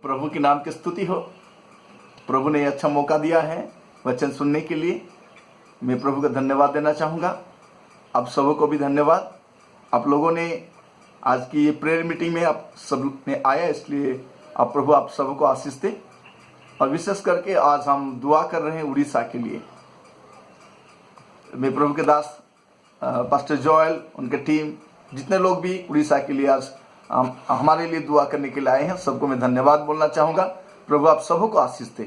प्रभु के नाम की स्तुति हो। प्रभु ने अच्छा मौका दिया है वचन सुनने के लिए। मैं प्रभु का धन्यवाद देना चाहूँगा। आप सबों को भी धन्यवाद। आप लोगों ने आज की ये प्रेयर मीटिंग में आप सब में आया, इसलिए आप प्रभु आप सबों को आशीष दे। और विशेष करके आज हम दुआ कर रहे हैं उड़ीसा के लिए। मैं प्रभु के दास पास्टर जोएल, उनके टीम, जितने लोग भी उड़ीसा के लिए आज हमारे लिए दुआ करने के लिए आए हैं, सबको मैं धन्यवाद बोलना चाहूँगा। प्रभु आप सबों को आशीष दे,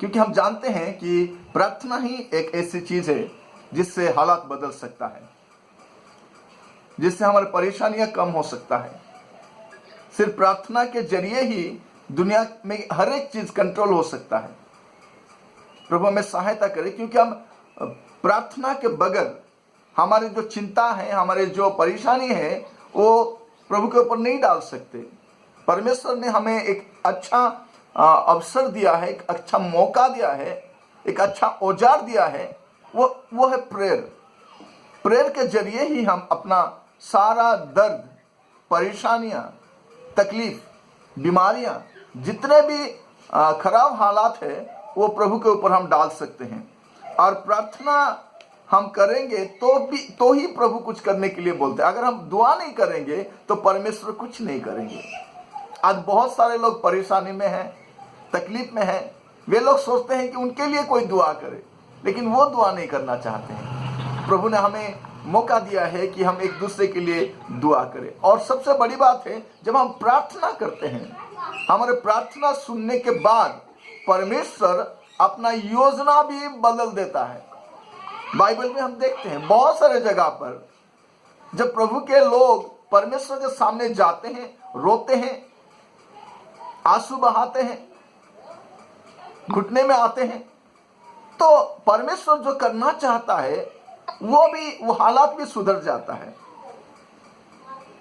क्योंकि हम जानते हैं कि प्रार्थना ही एक ऐसी चीज़ है जिससे हालात बदल सकता है, जिससे हमारी परेशानियां कम हो सकता है। सिर्फ प्रार्थना के जरिए ही दुनिया में हर एक चीज कंट्रोल हो सकता है। प्रभु हमें सहायता करे, क्योंकि हम प्रार्थना के बगैर हमारी जो चिंता है, हमारे जो परेशानी है, वो प्रभु के ऊपर नहीं डाल सकते। परमेश्वर ने हमें एक अच्छा अवसर दिया है, एक अच्छा मौका दिया है, एक अच्छा औजार दिया है, वो है प्रेयर। प्रेयर के जरिए ही हम अपना सारा दर्द, परेशानियां, तकलीफ, बीमारियां, जितने भी खराब हालात है, वो प्रभु के ऊपर हम डाल सकते हैं। और प्रार्थना हम करेंगे तो ही प्रभु कुछ करने के लिए बोलते हैं। अगर हम दुआ नहीं करेंगे तो परमेश्वर कुछ नहीं करेंगे। आज बहुत सारे लोग परेशानी में हैं, तकलीफ में हैं। वे लोग सोचते हैं कि उनके लिए कोई दुआ करे, लेकिन वो दुआ नहीं करना चाहते हैं। प्रभु ने हमें मौका दिया है कि हम एक दूसरे के लिए दुआ करें। और सबसे बड़ी बात है, जब हम प्रार्थना करते हैं, हमारे प्रार्थना सुनने के बाद परमेश्वर अपना योजना भी बदल देता है। बाइबल में हम देखते हैं बहुत सारे जगह पर जब प्रभु के लोग परमेश्वर के सामने जाते हैं, रोते हैं, आंसू बहाते हैं, घुटने में आते हैं, तो परमेश्वर जो करना चाहता है वो हालात भी सुधर जाता है।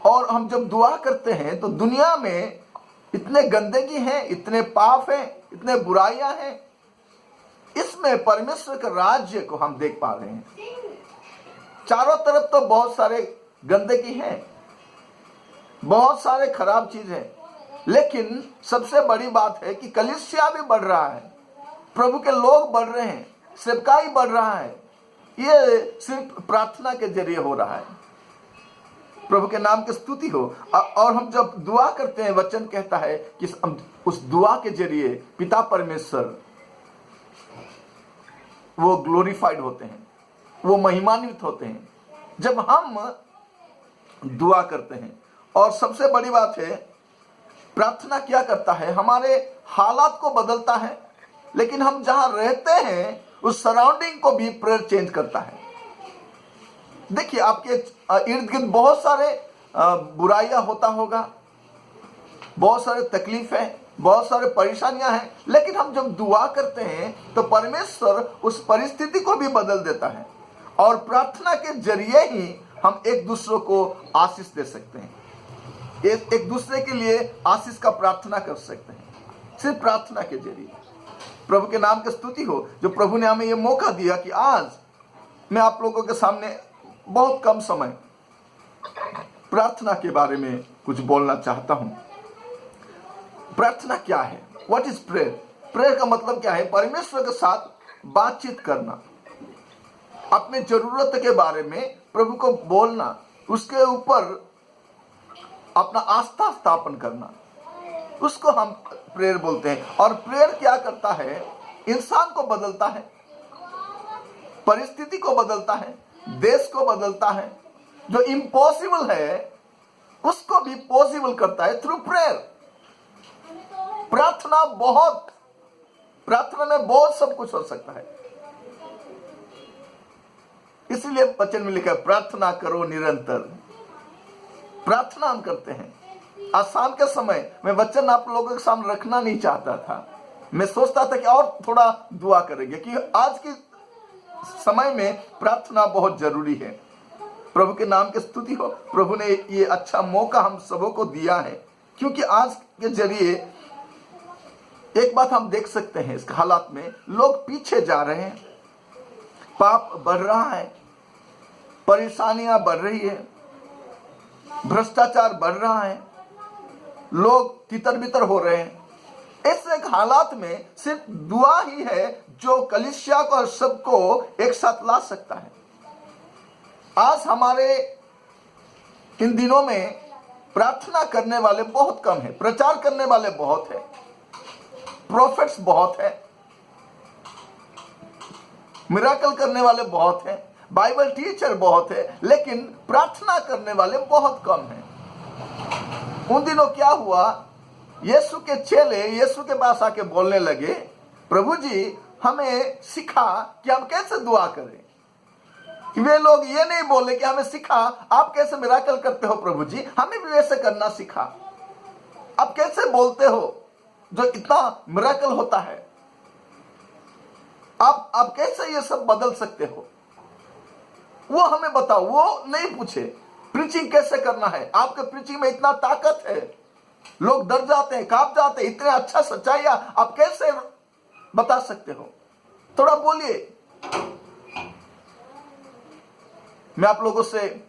और हम जब दुआ करते हैं तो दुनिया में इतने गंदगी है, इतने पाप हैं, इतने बुराइयां हैं, इसमें परमेश्वर के राज्य को हम देख पा रहे हैं। चारों तरफ तो बहुत सारे गंदगी है, बहुत सारे खराब चीज है, लेकिन सबसे बड़ी बात है कि कलीसिया भी बढ़ रहा है, प्रभु के लोग बढ़ रहे हैं, सेवकाई बढ़ रहा है। ये सिर्फ प्रार्थना के जरिए हो रहा है। प्रभु के नाम की स्तुति हो। और हम जब दुआ करते हैं, वचन कहता है कि उस दुआ के जरिए पिता परमेश्वर वो ग्लोरीफाइड होते हैं, वो महिमान्वित होते हैं जब हम दुआ करते हैं। और सबसे बड़ी बात है, प्रार्थना क्या करता है, हमारे हालात को बदलता है, लेकिन हम जहां रहते हैं उस सराउंडिंग को भी प्रेयर चेंज करता है। देखिए, आपके इर्द गिर्द बहुत सारे बुराइयां होता होगा, बहुत सारे तकलीफ है, बहुत सारे परेशानियां हैं, लेकिन हम जब दुआ करते हैं तो परमेश्वर उस परिस्थिति को भी बदल देता है। और प्रार्थना के जरिए ही हम एक दूसरे को आशीष दे सकते हैं, एक दूसरे के लिए आशीष का प्रार्थना कर सकते हैं, सिर्फ प्रार्थना के जरिए। प्रभु के नाम की स्तुति हो, जो प्रभु ने हमें यह मौका दिया कि आज मैं आप लोगों के सामने बहुत कम समय प्रार्थना के बारे में कुछ बोलना चाहता हूं। प्रार्थना क्या है? What is prayer? प्रेयर का मतलब क्या है? परमेश्वर के साथ बातचीत करना, अपने जरूरत के बारे में प्रभु को बोलना, उसके ऊपर अपना आस्था स्थापन करना, उसको हम प्रेयर बोलते हैं। और प्रेयर क्या करता है? इंसान को बदलता है, परिस्थिति को बदलता है, देश को बदलता है। जो इम्पॉसिबल है उसको भी पॉसिबल करता है थ्रू प्रेयर। प्रार्थना में बहुत सब कुछ हो सकता है। इसीलिए वचन में लिखा है, प्रार्थना करो निरंतर। प्रार्थना हम करते हैं। आज शाम के समय मैं वचन आप लोगों के सामने रखना नहीं चाहता था। मैं सोचता था कि और थोड़ा दुआ करेंगे, कि आज के समय में प्रार्थना बहुत जरूरी है। प्रभु के नाम की स्तुति हो। प्रभु ने ये अच्छा मौका हम सबों को दिया है, क्योंकि आज के जरिए एक बात हम देख सकते हैं, इस हालात में लोग पीछे जा रहे हैं, पाप बढ़ रहा है, परेशानियां बढ़ रही है, भ्रष्टाचार बढ़ रहा है, लोग तितर बितर हो रहे हैं, इस एक हालात में सिर्फ दुआ ही है जो कलीसिया को और सबको एक साथ ला सकता है। आज हमारे इन दिनों में प्रार्थना करने वाले बहुत कम है, प्रचार करने वाले बहुत है, प्रोफेट्स बहुत है, मिराकल करने वाले बहुत हैं, बाइबल टीचर बहुत है, लेकिन प्रार्थना करने वाले बहुत कम हैं। उन दिनों क्या हुआ, यीशु के चेले यीशु के पास आके बोलने लगे, प्रभु जी हमें सिखा कि हम कैसे दुआ करें। वे लोग ये नहीं बोले कि हमें सिखा आप कैसे मिराकल करते हो प्रभु जी, हमें भी वैसे करना सिखा। आप कैसे बोलते हो जो इतना मिराकल होता है, आप कैसे ये सब बदल सकते हो, वो हमें बताओ। वो नहीं पूछे प्रीचिंग कैसे करना है, आपके प्रीचिंग में इतना ताकत है, लोग डर जाते हैं, कांप जाते हैं, इतने अच्छा सच्चाई आप कैसे बता सकते हो, थोड़ा बोलिए। मैं आप लोगों से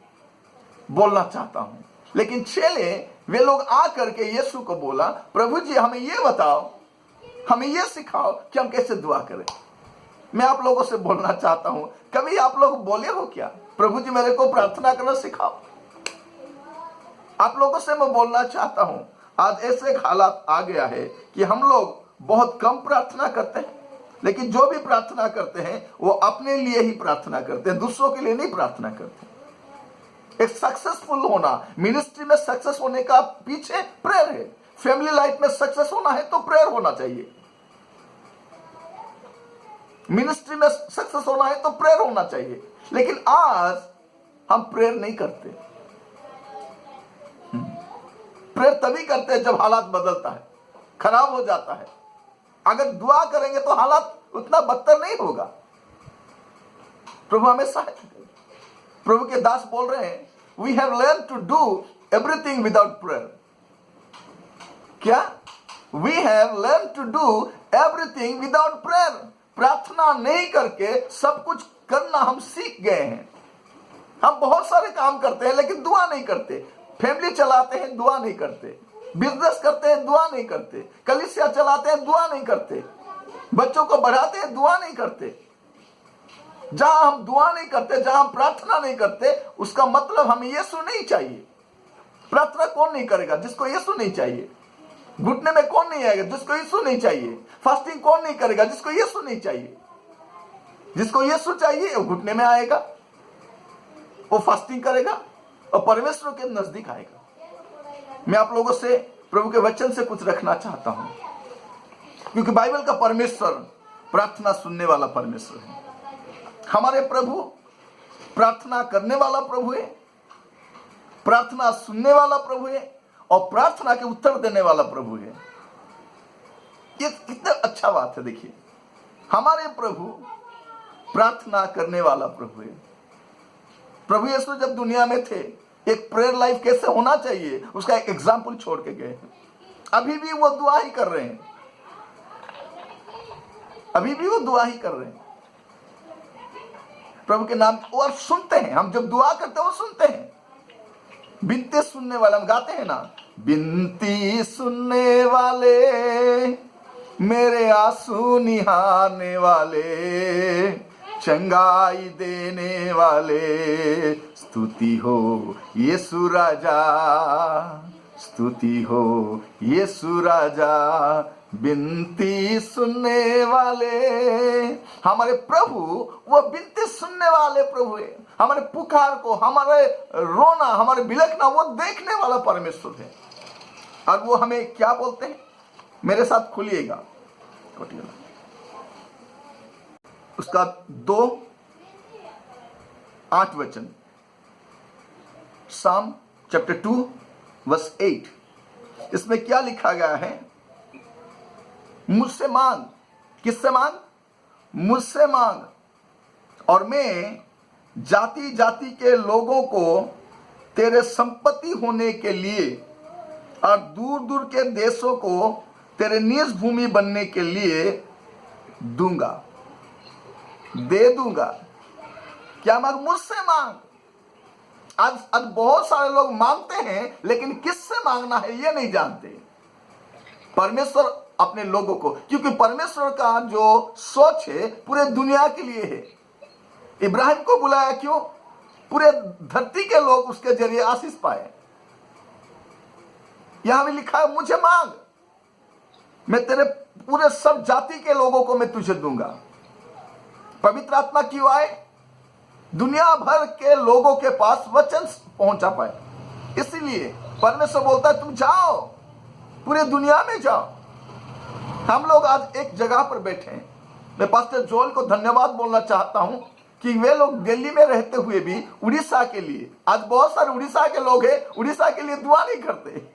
बोलना चाहता हूं, लेकिन चेले वे लोग आ करके यीशु को बोला, प्रभु जी हमें ये बताओ, हमें ये सिखाओ कि हम कैसे दुआ करें। मैं आप लोगों से बोलना चाहता हूं, कभी आप लोग बोले हो क्या, प्रभु जी मेरे को प्रार्थना करना सिखाओ। आप लोगों से मैं बोलना चाहता हूं, आज ऐसे हालात आ गया है कि हम लोग बहुत कम प्रार्थना करते हैं, लेकिन जो भी प्रार्थना करते हैं वो अपने लिए ही प्रार्थना करते हैं, दूसरों के लिए नहीं प्रार्थना करते। एक सक्सेसफुल होना, मिनिस्ट्री में सक्सेस होने का पीछे प्रेयर है, फैमिली लाइफ में सक्सेस होना है तो प्रेयर होना चाहिए, मिनिस्ट्री में सक्सेस होना है तो प्रेयर होना चाहिए। लेकिन आज हम प्रेयर नहीं करते। प्रेयर तभी करते हैं जब हालात बदलता है, खराब हो जाता है। अगर दुआ करेंगे तो हालात उतना बदतर नहीं होगा। प्रभु हमें सहायता करे। प्रभु के दास बोल रहे हैं, we have learn to do everything without prayer. क्या? We have learn to do everything without prayer. प्रार्थना नहीं करके सब कुछ करना हम सीख गए हैं। हम बहुत सारे काम करते हैं लेकिन दुआ नहीं करते। फैमिली चलाते हैं, दुआ नहीं करते। बिजनेस करते हैं, दुआ नहीं करते। कलीसिया चलाते हैं, दुआ नहीं करते। बच्चों को बढ़ाते हैं, दुआ नहीं करते। जहां हम दुआ नहीं करते, जहां हम प्रार्थना नहीं करते, उसका मतलब हमें यीशु नहीं चाहिए। प्रार्थना कौन नहीं करेगा? जिसको यीशु नहीं चाहिए। घुटने में कौन नहीं आएगा? जिसको यीशु नहीं चाहिए। फास्टिंग कौन नहीं करेगा? जिसको यीशु नहीं चाहिए। जिसको यीशु चाहिए वो घुटने में आएगा, वो फास्टिंग करेगा और परमेश्वर के नजदीक आएगा। मैं आप लोगों से प्रभु के वचन से कुछ रखना चाहता हूं, क्योंकि बाइबल का परमेश्वर प्रार्थना सुनने वाला परमेश्वर है। हमारे प्रभु प्रार्थना करने वाला प्रभु है, प्रार्थना सुनने वाला प्रभु है और प्रार्थना के उत्तर देने वाला प्रभु है। ये कितना अच्छा बात है। देखिए, हमारे प्रभु प्रार्थना करने वाला प्रभु है। प्रभु यीशु जब दुनिया में थे, एक प्रेयर लाइफ कैसे होना चाहिए उसका एक एग्जाम्पल छोड़ के गए हैं। अभी भी वो दुआ ही कर रहे हैं, अभी भी वो दुआ ही कर रहे हैं प्रभु के नाम। और सुनते हैं, हम जब दुआ करते हैं वो सुनते हैं। बिनती सुनने वाले, हम गाते हैं ना, बिनती सुनने वाले, मेरे आंसू निहारने वाले, चंगाई देने वाले, स्तुति हो यीशु राजा, स्तुति हो यीशु राजा। बिनती सुनने वाले, हमारे प्रभु वो बिनती सुनने वाले प्रभु है। हमारे पुकार को, हमारे रोना, हमारे बिलखना वो देखने वाला परमेश्वर है। और वो हमें क्या बोलते हैं? मेरे साथ खुलिएगा उसका 2:8 वचन, साम चैप्टर 2 वर्स 8। इसमें क्या लिखा गया है? मुझसे मांग। किससे मांग? मुझसे मांग, और मैं जाति जाति के लोगों को तेरे संपत्ति होने के लिए और दूर दूर के देशों को तेरे निज भूमि बनने के लिए दूंगा, दे दूंगा। क्या मांग? मुझसे मांग। आज बहुत सारे लोग मांगते हैं लेकिन किससे मांगना है ये नहीं जानते। परमेश्वर अपने लोगों को, क्योंकि परमेश्वर का जो सोच है पूरे दुनिया के लिए है। इब्राहिम को बुलाया क्यों? पूरे धरती के लोग उसके जरिए आशीष पाए। यहां भी लिखा है मुझे मांग, मैं तेरे पूरे सब जाति के लोगों को मैं तुझे दूंगा। पवित्र आत्मा क्यों आए? दुनिया भर के लोगों के पास वचन पहुंचा पाए। इसीलिए परमेश्वर बोलता है तुम जाओ, पूरे दुनिया में जाओ। हम लोग आज एक जगह पर बैठे हैं। मैं पास्टर जोएल को धन्यवाद बोलना चाहता हूं कि वे लोग दिल्ली में रहते हुए भी उड़ीसा के लिए, आज बहुत सारे उड़ीसा के लोग हैं, उड़ीसा के लिए दुआ नहीं करते,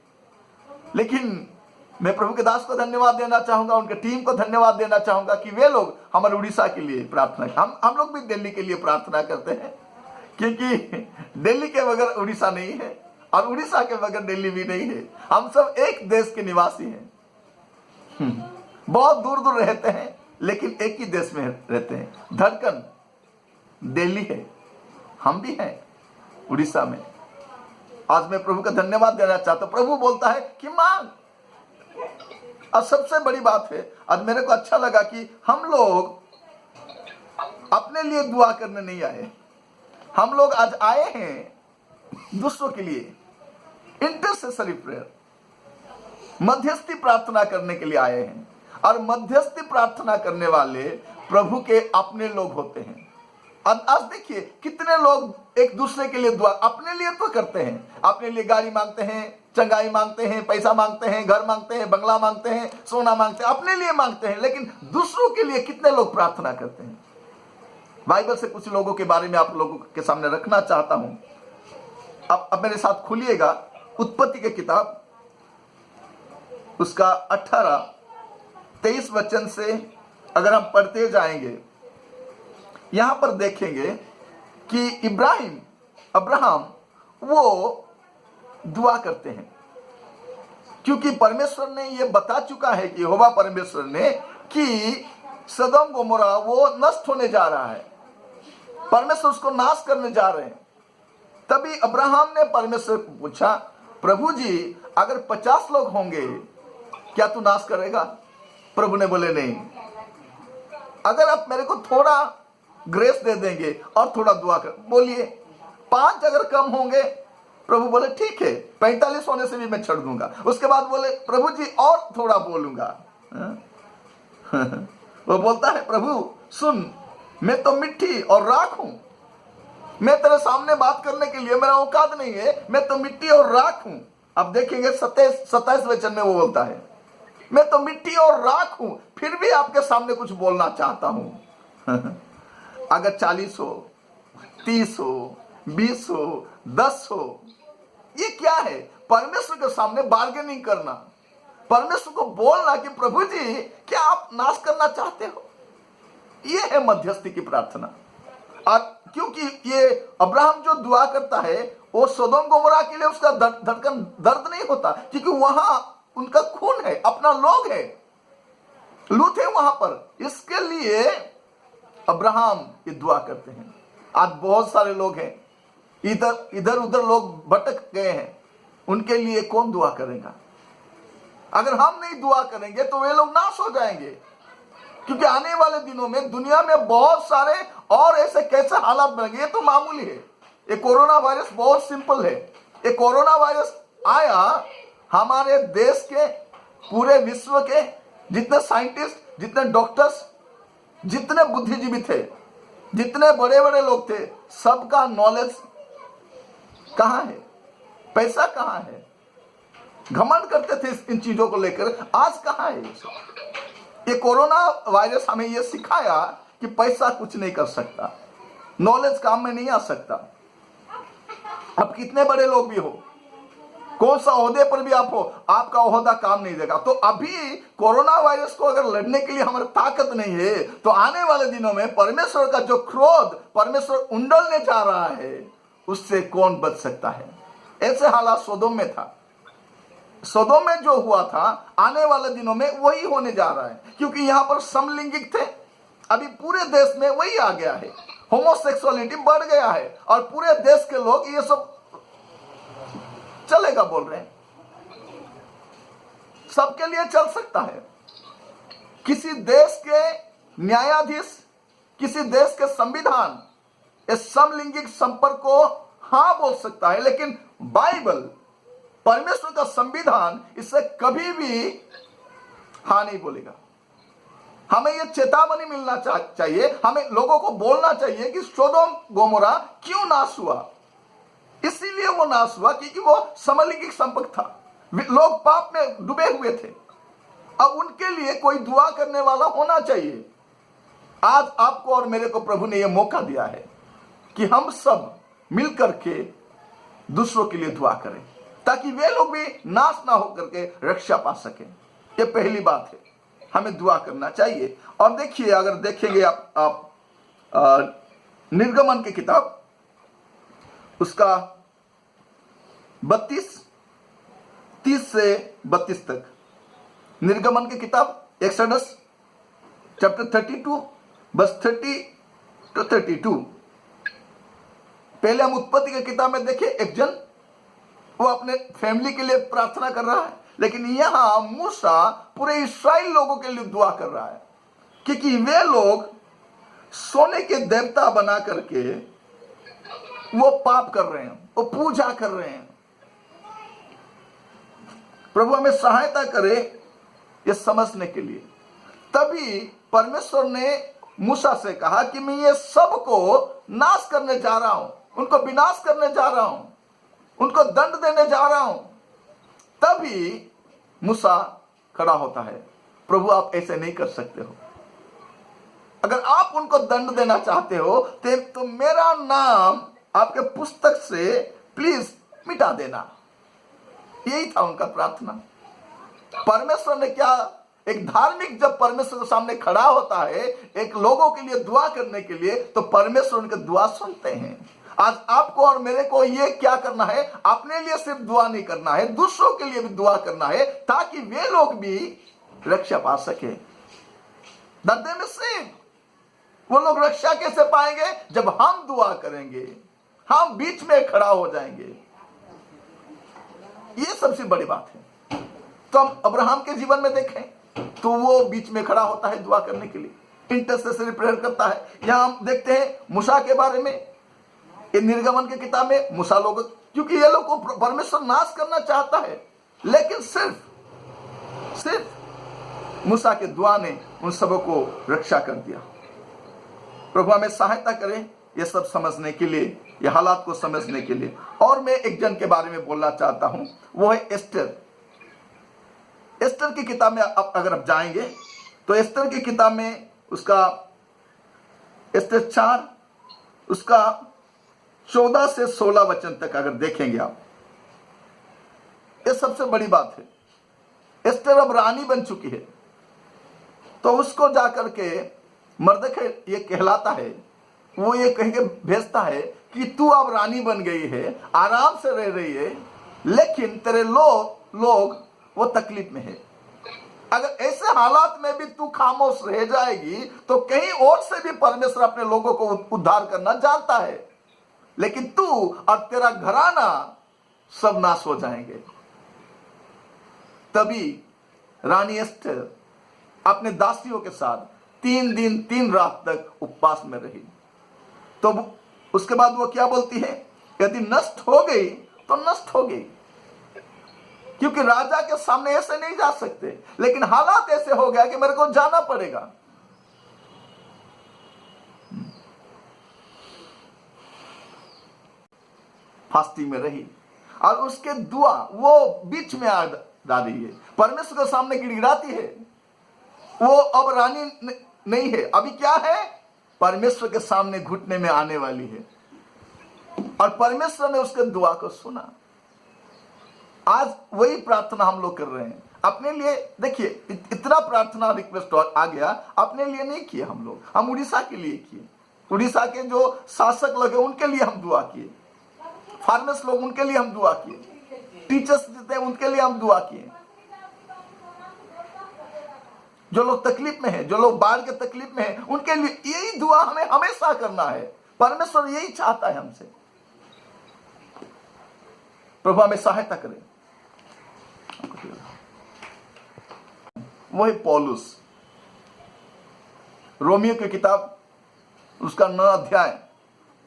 लेकिन मैं प्रभु के दास को धन्यवाद देना चाहूंगा, उनके टीम को धन्यवाद देना चाहूंगा कि वे लोग हमारे उड़ीसा के लिए प्रार्थना, हम लोग भी दिल्ली के लिए प्रार्थना करते हैं, क्योंकि दिल्ली के बगैर उड़ीसा नहीं है और उड़ीसा के बगैर दिल्ली भी नहीं है। हम सब एक देश के निवासी हैं, बहुत दूर दूर रहते हैं लेकिन एक ही देश में रहते हैं। धड़कन दिल्ली है, हम भी हैं उड़ीसा में। आज मैं प्रभु का धन्यवाद देना चाहता हूं। प्रभु बोलता है कि मांग। और सबसे बड़ी बात है, आज मेरे को अच्छा लगा कि हम लोग अपने लिए दुआ करने नहीं आए, हम लोग आज आए हैं दूसरों के लिए इंटरसेसरी प्रेयर, मध्यस्थी प्रार्थना करने के लिए आए हैं। और मध्यस्थी प्रार्थना करने वाले प्रभु के अपने लोग होते हैं। आज देखिए कितने लोग एक दूसरे के लिए दुआ अपने लिए तो करते हैं, अपने लिए गाड़ी मांगते हैं, चंगाई मांगते हैं, पैसा मांगते हैं, घर मांगते हैं, बंगला मांगते हैं, सोना मांगते हैं, अपने लिए मांगते हैं, लेकिन दूसरों के लिए कितने लोग प्रार्थना करते हैं? बाइबल से कुछ लोगों के बारे में आप लोगों के सामने रखना चाहता हूं। अब मेरे साथ खुलिएगा उत्पत्ति की किताब, उसका 18-23 वचन से अगर हम पढ़ते जाएंगे, यहां पर देखेंगे कि अब्राहम वो दुआ करते हैं, क्योंकि परमेश्वर ने ये बता चुका है कि यहोवा परमेश्वर ने कि सदोम गोमोरा वो नष्ट होने जा रहा है, परमेश्वर उसको नाश करने जा रहे हैं। तभी अब्राहम ने परमेश्वर को पूछा, प्रभु जी अगर 50 लोग होंगे क्या तू नाश करेगा? प्रभु ने बोले नहीं, अगर आप मेरे को थोड़ा ग्रेस दे देंगे और थोड़ा दुआ कर, बोलिए 5 अगर कम होंगे, प्रभु बोले ठीक है, 45 होने से भी मैं छोड़ दूंगा। उसके बाद बोले प्रभु जी और थोड़ा बोलूंगा। वो बोलता है प्रभु सुन, मैं तो मिट्टी और राख हूं, मैं तेरे सामने बात करने के लिए मेरा औकात नहीं है, मैं तो मिट्टी और राख हूं। अब देखेंगे 27 वचन में वो बोलता है मैं तो मिट्टी और राख हूं, फिर भी आपके सामने कुछ बोलना चाहता हूं। अगर 40 हो, 30 हो, 20 हो, 10 हो, ये क्या है? परमेश्वर के सामने बार्गेनिंग करना, परमेश्वर को बोलना कि प्रभु जी क्या आप नाश करना चाहते हो? ये है मध्यस्थी की प्रार्थना। और क्योंकि ये अब्राहम जो दुआ करता है वो सदोम गोमोरा के लिए उसका धड़कन दर्द नहीं होता, क्योंकि वहां उनका खून है, अपना लोग है, लूत है वहां पर। इसके लिए अब्राहम ये दुआ करते हैं। आज बहुत सारे लोग हैं, इधर उधर लोग भटक गए हैं, उनके लिए कौन दुआ करेगा? अगर हम नहीं दुआ करेंगे तो वे लोग नाश हो जाएंगे, क्योंकि आने वाले दिनों में दुनिया में बहुत सारे और ऐसे कैसे हालात बनेंगे। ये तो मामूली है, ये कोरोना वायरस बहुत सिंपल है। ये कोरोना वायरस आया, हमारे देश के, पूरे विश्व के जितने साइंटिस्ट, जितने डॉक्टर्स, जितने बुद्धिजीवी थे, जितने बड़े बड़े लोग थे, सबका नॉलेज कहां है? पैसा कहां है? घमंड करते थे इन चीजों को लेकर, आज कहां है? ये कोरोना वायरस हमें ये सिखाया कि पैसा कुछ नहीं कर सकता, नॉलेज काम में नहीं आ सकता। अब कितने बड़े लोग भी हो, कौन सा ओहदे पर भी आप हो, आपका ओहदा काम नहीं देगा। तो अभी कोरोना वायरस को अगर लड़ने के लिए हमारी ताकत नहीं है, तो आने वाले दिनों में परमेश्वर का जो क्रोध परमेश्वर उंडलने जा रहा है, उससे कौन बच सकता है? ऐसे हालात सदोम में था। सदोम में जो हुआ था, आने वाले दिनों में वही होने जा रहा है, क्योंकि यहां पर समलिंगिक थे। अभी पूरे देश में वही आ गया है, होमोसेक्सुअलिटी बढ़ गया है, और पूरे देश के लोग ये सब चलेगा बोल रहे हैं। सबके लिए चल सकता है, किसी देश के न्यायाधीश, किसी देश के संविधान इस समलैंगिक संपर्क को हां बोल सकता है, लेकिन बाइबल, परमेश्वर का संविधान इसे कभी भी हां नहीं बोलेगा। हमें यह चेतावनी मिलना चाहिए, हमें लोगों को बोलना चाहिए कि सोदोम गोमोरा क्यों नाश हुआ। इसीलिए वो नाश हुआ क्योंकि वो समलैंगिक संपर्क था, लोग पाप में डूबे हुए थे। अब उनके लिए कोई दुआ करने वाला होना चाहिए। आज आपको और मेरे को प्रभु ने यह मौका दिया है कि हम सब मिलकर के दूसरों के लिए दुआ करें, ताकि वे लोग भी नाश ना होकर के रक्षा पा सकें। यह पहली बात है, हमें दुआ करना चाहिए। और देखिए, अगर देखेंगे आप निर्गमन की किताब, उसका 30 से 32 तक, निर्गमन की किताब, एक्सोडस चैप्टर 32 बस 30 to 32। पहले हम उत्पत्ति की किताब में देखें, एक जन वो अपने फैमिली के लिए प्रार्थना कर रहा है, लेकिन यहां मूसा पूरे इस्राएल लोगों के लिए दुआ कर रहा है, क्योंकि वे लोग सोने के देवता बना करके वो पाप कर रहे हैं, वो पूजा कर रहे हैं। प्रभु हमें सहायता करे ये समझने के लिए। तभी परमेश्वर ने मूसा से कहा कि मैं ये सब को नाश करने जा रहा हूं, उनको विनाश करने जा रहा हूं, उनको दंड देने जा रहा हूं। तभी मूसा खड़ा होता है, प्रभु आप ऐसे नहीं कर सकते हो। अगर आप उनको दंड देना चाहते हो तो मेरा नाम आपके पुस्तक से प्लीज मिटा देना। यही था उनका प्रार्थना। परमेश्वर ने क्या, एक धार्मिक जब परमेश्वर के सामने खड़ा होता है एक लोगों के लिए दुआ करने के लिए, तो परमेश्वर उनके दुआ सुनते हैं। आज आपको और मेरे को ये क्या करना है, अपने लिए सिर्फ दुआ नहीं करना है, दूसरों के लिए भी दुआ करना है, ताकि वे लोग भी रक्षा पा सके। दर्द में से वो लोग रक्षा कैसे पाएंगे? जब हम दुआ करेंगे, हम बीच में खड़ा हो जाएंगे। ये सबसे बड़ी बात है। तो हम अब्राहम के जीवन में देखें तो वो बीच में खड़ा होता है दुआ करने के लिए, इंटरसेसरी प्रेयर करता है। यहां हम देखते हैं मूसा के बारे में, निर्गमन की किताब में मूसा लोग, क्योंकि ये लोग को परमेश्वर नाश करना चाहता है, लेकिन सिर्फ मूसा के दुआ ने उन सबों को रक्षा कर दिया। प्रभु हमें सहायता करें ये सब समझने के लिए, ये हालात को समझने के लिए। और मैं एक जन के बारे में बोलना चाहता हूं, वो है एस्टर। एस्टर की किताब में अगर आप जाएंगे तो एस्टर की किताब में उसका एस्टर 4 उसका 14 से 16 वचन तक अगर देखेंगे आप, ये सबसे बड़ी बात है। एस्टर अब रानी बन चुकी है, तो उसको जाकर के मर्दखै ये कहलाता है, वो ये कह के भेजता है कि तू अब रानी बन गई है, आराम से रह रही है, लेकिन तेरे लोग वो तकलीफ में है। अगर ऐसे हालात में भी तू खामोश रह जाएगी तो कहीं और से भी परमेश्वर अपने लोगों को उद्धार करना जानता है, लेकिन तू और तेरा घराना सब नाश हो जाएंगे। तभी रानी एस्टर अपने दासियों के साथ 3 दिन 3 रात तक उपवास में रही। तो उसके बाद वो क्या बोलती है, यदि नष्ट हो गई तो नष्ट हो गई, क्योंकि राजा के सामने ऐसे नहीं जा सकते, लेकिन हालात ऐसे हो गया कि मेरे को जाना पड़ेगा। फास्टिंग में रही और उसके दुआ वो बीच में आ रही है, परमेश्वर के सामने गिड़गिड़ाती है। वो अब रानी नहीं है, अभी क्या है, परमेश्वर के सामने घुटने में आने वाली है, और परमेश्वर ने उसके दुआ को सुना। आज वही प्रार्थना हम लोग कर रहे हैं अपने लिए। देखिए, इतना प्रार्थना रिक्वेस्ट आ गया, अपने लिए नहीं किए हम लोग, हम उड़ीसा के लिए किए। उड़ीसा के जो शासक लोग हैं उनके लिए हम दुआ किए, फार्मर्स लोग उनके लिए हम दुआ किए, टीचर्स जितने उनके लिए हम दुआ किए, जो लोग तकलीफ में हैं, जो लोग बाढ़ के तकलीफ में हैं, उनके लिए यही दुआ हमें हमेशा करना है। परमेश्वर यही चाहता है हमसे। प्रभु हमें सहायता करे। वही पौलुस रोमियो की किताब उसका 9 अध्याय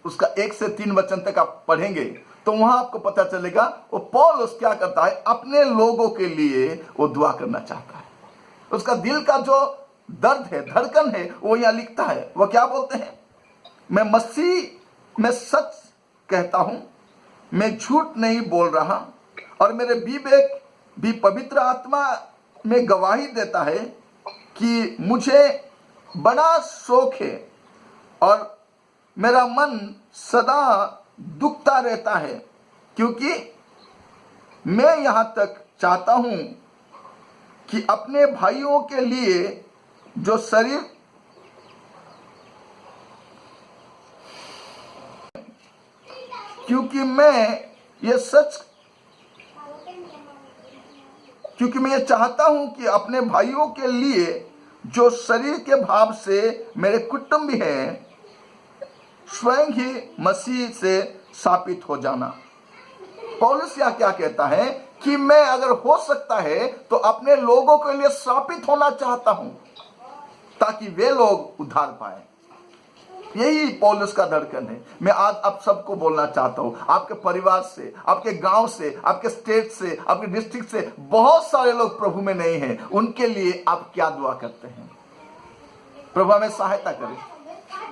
उसका 1 से 3 वचन तक आप पढ़ेंगे तो वहां आपको पता चलेगा वो पौलुस क्या करता है, अपने लोगों के लिए वो दुआ करना चाहता है। उसका दिल का जो दर्द है, धड़कन है, वो यहां लिखता है। वो क्या बोलते हैं, मैं मसीह में सच कहता हूं, मैं झूठ नहीं बोल रहा, और मेरे विवेक भी पवित्र आत्मा में गवाही देता है कि मुझे बड़ा शौक है और मेरा मन सदा दुखता रहता है, क्योंकि मैं यहां तक चाहता हूं कि अपने भाइयों के लिए जो शरीर क्योंकि मैं ये चाहता हूं कि अपने भाइयों के लिए जो शरीर के भाव से मेरे कुटुंबी हैं, स्वयं ही मसीह से स्थापित हो जाना। पौलुस यहाँ क्या कहता है कि मैं अगर हो सकता है तो अपने लोगों के लिए स्थापित होना चाहता हूं, ताकि वे लोग उद्धार पाए। यही पौलुस का धड़कन है। मैं आज आप सबको बोलना चाहता हूं, आपके परिवार से, आपके गांव से, आपके स्टेट से, आपके डिस्ट्रिक्ट से बहुत सारे लोग प्रभु में नहीं हैं, उनके लिए आप क्या दुआ करते हैं? प्रभु हमें सहायता करे।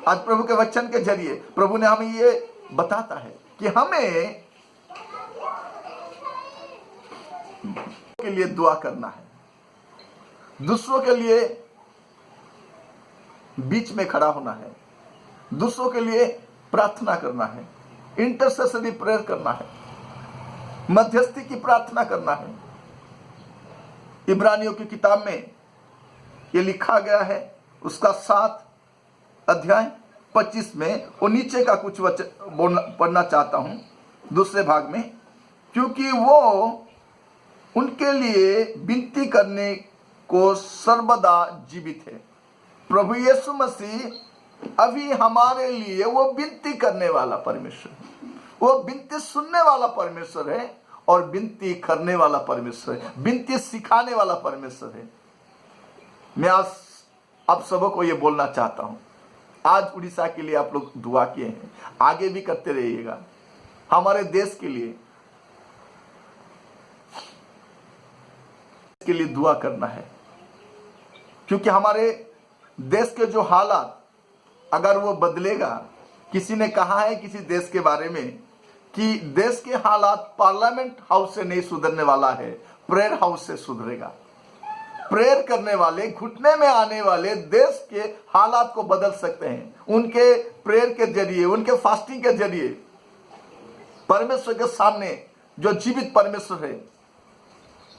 आज प्रभु के वचन के जरिए प्रभु ने हमें ये बताता है कि हमें के लिए दुआ करना है, दूसरों के लिए बीच में खड़ा होना है, दूसरों के लिए प्रार्थना करना है, इंटरसेसरी प्रेयर करना है, मध्यस्थी की प्रार्थना करना है। इब्रानियों की किताब में ये लिखा गया है, उसका 7 अध्याय 25 में, वो नीचे का कुछ वचन पढ़ना चाहता हूं दूसरे भाग में, क्योंकि वो उनके लिए विनती करने को सर्वदा जीवित है। प्रभु यीशु मसीह अभी हमारे लिए वो विनती करने वाला परमेश्वर है, वो विनती सुनने वाला परमेश्वर है और विनती करने वाला परमेश्वर है, विनती सिखाने वाला परमेश्वर है। मैं आज आप सबको ये बोलना चाहता हूं, आज उड़ीसा के लिए आप लोग दुआ किए हैं, आगे भी करते रहिएगा। हमारे देश के लिए दुआ करना है, क्योंकि हमारे देश के जो हालात अगर वो बदलेगा, किसी ने कहा है किसी देश के बारे में कि देश के हालात पार्लियामेंट हाउस से नहीं सुधरने वाला है, प्रेयर हाउस से सुधरेगा। प्रेयर करने वाले, घुटने में आने वाले देश के हालात को बदल सकते हैं। उनके प्रेयर के जरिए, उनके फास्टिंग के जरिए परमेश्वर के सामने, जो जीवित परमेश्वर है,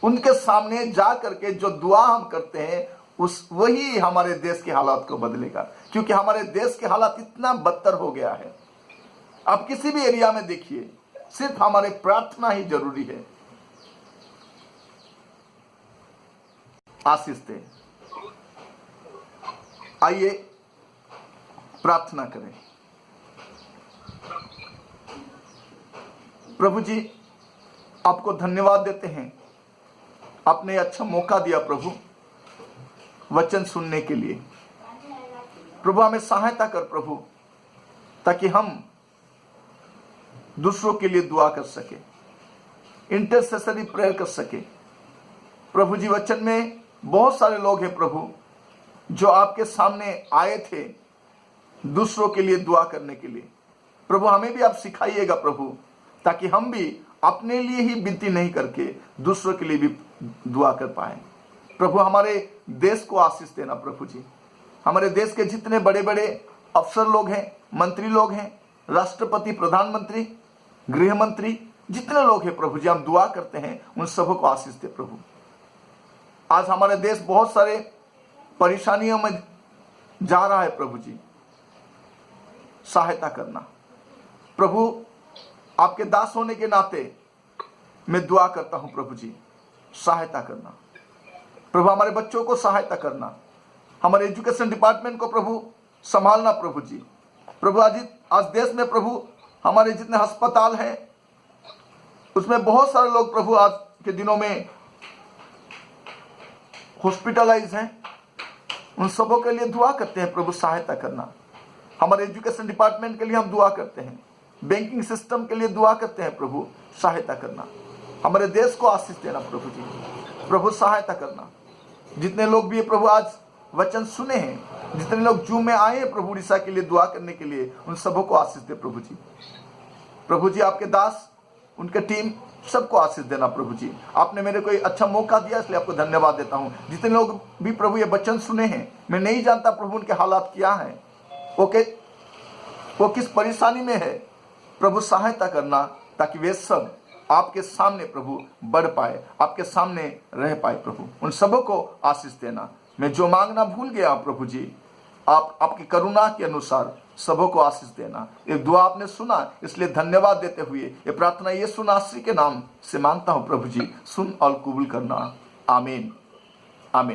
उनके सामने जा करके जो दुआ हम करते हैं, वही हमारे देश के हालात को बदलेगा। क्योंकि हमारे देश के हालात इतना बदतर हो गया है। आप किसी भी एरिया में देखिए, सिर्फ हमारे प्रार्थना ही जरूरी है। आशीष दे। आइए प्रार्थना करें। प्रभु जी, आपको धन्यवाद देते हैं, आपने अच्छा मौका दिया प्रभु वचन सुनने के लिए। प्रभु हमें सहायता कर प्रभु, ताकि हम दूसरों के लिए दुआ कर सके, इंटरसेसरी प्रेयर कर सके। प्रभु जी, वचन में बहुत सारे लोग हैं प्रभु, जो आपके सामने आए थे दूसरों के लिए दुआ करने के लिए। प्रभु हमें भी आप सिखाइएगा प्रभु, ताकि हम भी अपने लिए ही विनती नहीं करके दूसरों के लिए भी दुआ कर पाए। प्रभु हमारे देश को आशीष देना प्रभु जी। हमारे देश के जितने बड़े बड़े अफसर लोग हैं, मंत्री लोग हैं, राष्ट्रपति, प्रधानमंत्री, गृह मंत्री, जितने लोग हैं प्रभु जी, हम दुआ करते हैं, उन सबों को आशीष दे प्रभु। आज हमारे देश बहुत सारे परेशानियों में जा रहा है प्रभु जी, सहायता करना प्रभु। आपके दास होने के नाते मैं दुआ करता हूं प्रभु जी, सहायता करना प्रभु। हमारे बच्चों को सहायता करना, हमारे एजुकेशन डिपार्टमेंट को प्रभु संभालना प्रभु जी। प्रभु आज देश में प्रभु हमारे जितने अस्पताल हैं, उसमें बहुत सारे लोग प्रभु आज के दिनों में हॉस्पिटलाइज हैं, उन सबों के लिए दुआ करते हैं प्रभु, सहायता करना। हमारे एजुकेशन डिपार्टमेंट के लिए हम दुआ करते हैं, बैंकिंग सिस्टम के लिए दुआ करते हैं प्रभु, सहायता करना। हमारे देश को आशीष देना प्रभु जी, प्रभु सहायता करना। जितने लोग भी प्रभु आज वचन सुने हैं, जितने लोग जूम में आए हैं प्रभु उड़ीसा के लिए दुआ करने के लिए, उन सबों को आशीष दे प्रभु जी। प्रभु जी आपके दास, उनके टीम सबको आशीष देना प्रभु जी। आपने मेरे को अच्छा मौका दिया, इसलिए आपको धन्यवाद देता हूँ। जितने लोग भी प्रभु ये वचन सुने हैं, मैं नहीं जानता प्रभु उनके हालात क्या हैं, वो किस परेशानी में है, प्रभु सहायता करना, ताकि वे सब आपके सामने प्रभु बढ़ पाए, आपके सामने रह पाए प्रभु। उन सबों को आशीष देना। मैं जो मांगना भूल गया प्रभु जी, आप आपकी करुणा के अनुसार सबों को आशीष देना। ये दुआ आपने सुना, इसलिए धन्यवाद देते हुए ये प्रार्थना यीशु नासरी के नाम से मांगता हूँ प्रभु जी, सुन और कबूल करना। आमीन।